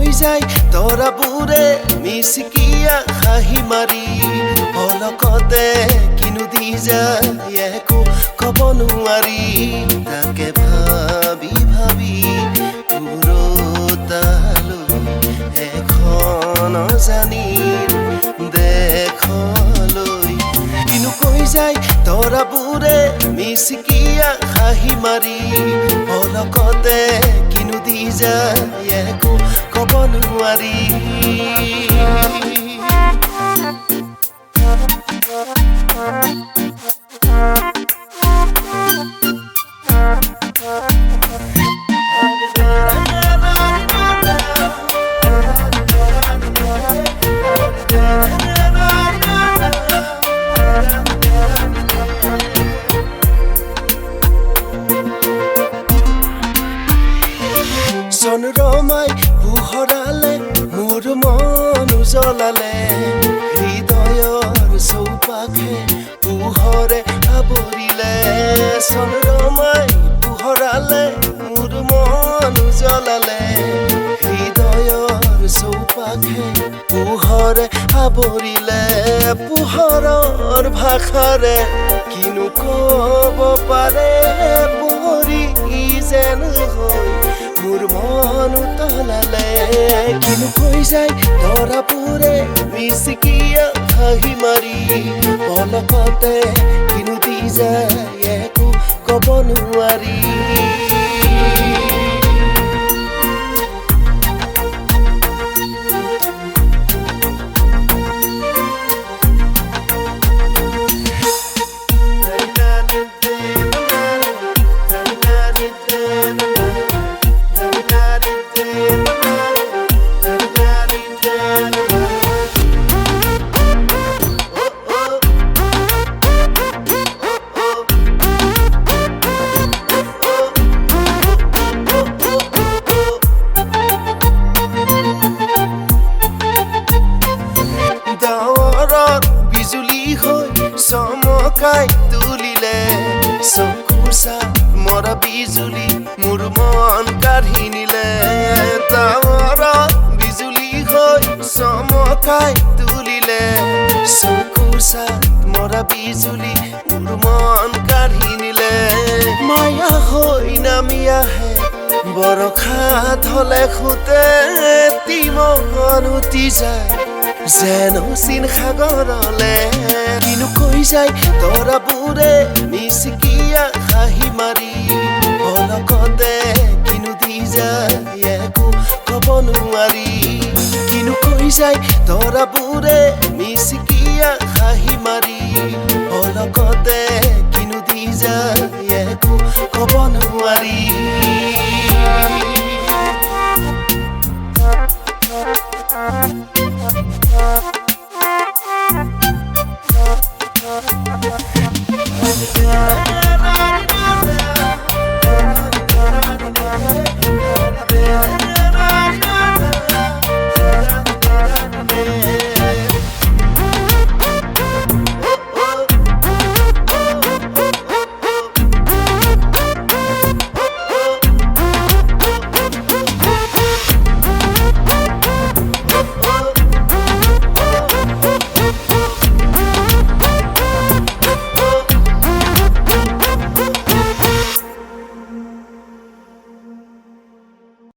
কৈ যায় তৰাবোৰে মিচিকিয়া হাঁহি মাৰি পলকতে কিনো দি যায় একো ক'ব নোৱাৰি তাকে ভাবি ভাবি পুৰতালৈ এখন জানিৰ দেখলৈ কিনো কৈ যায় তৰাবোৰে মিচিকিয়া হাঁহি মাৰি পলকতে কিনো দি যায় একো ক'ব নোৱাৰি চন্দ্ৰমাই পোহৰালে মোৰ মন উজলালে হৃদয়ৰ চৌপাশে পোহৰে আৱৰিলে চন্দ্ৰমাই পোহৰালে মোৰ মন উজলালে হৃদয়ৰ চৌপাশে পোহৰে আৱৰিলে পোহৰৰ ভাষাৰে কিনো ক'ব পাৰে পৰি যেন হৈ মোৰ মন উতলালে কিনো কৈ যায় তৰাবোৰে মিচিকিয়া হাঁহি মাৰি পলকতে কিনো দি যায় একো ক'ব নোৱাৰি চমকাই তুলিলে চকুৰ চাপ মৰা বিজুলী মোৰ মন কাঢ়ি নিলে ডাৱৰত বিজুলী হৈ চমকাই তুলিলে চকুৰ চাপ মৰা বিজুলী মোৰ মন কাঢ়ি নিলে মায়া হৈ নামি আহে বৰষাত হলে খুতে তিমন উটি যায় যেন চিন সাগৰলে কিনো কৈ যায় তৰাবোৰে মিচিকিয়া হাঁহি মাৰি পলকতে কিনো দি যায় একো ক'ব নোৱাৰি কিনো কৈ যায় তৰাবোৰে মিচিকিয়া হাঁহি মাৰি পলকতে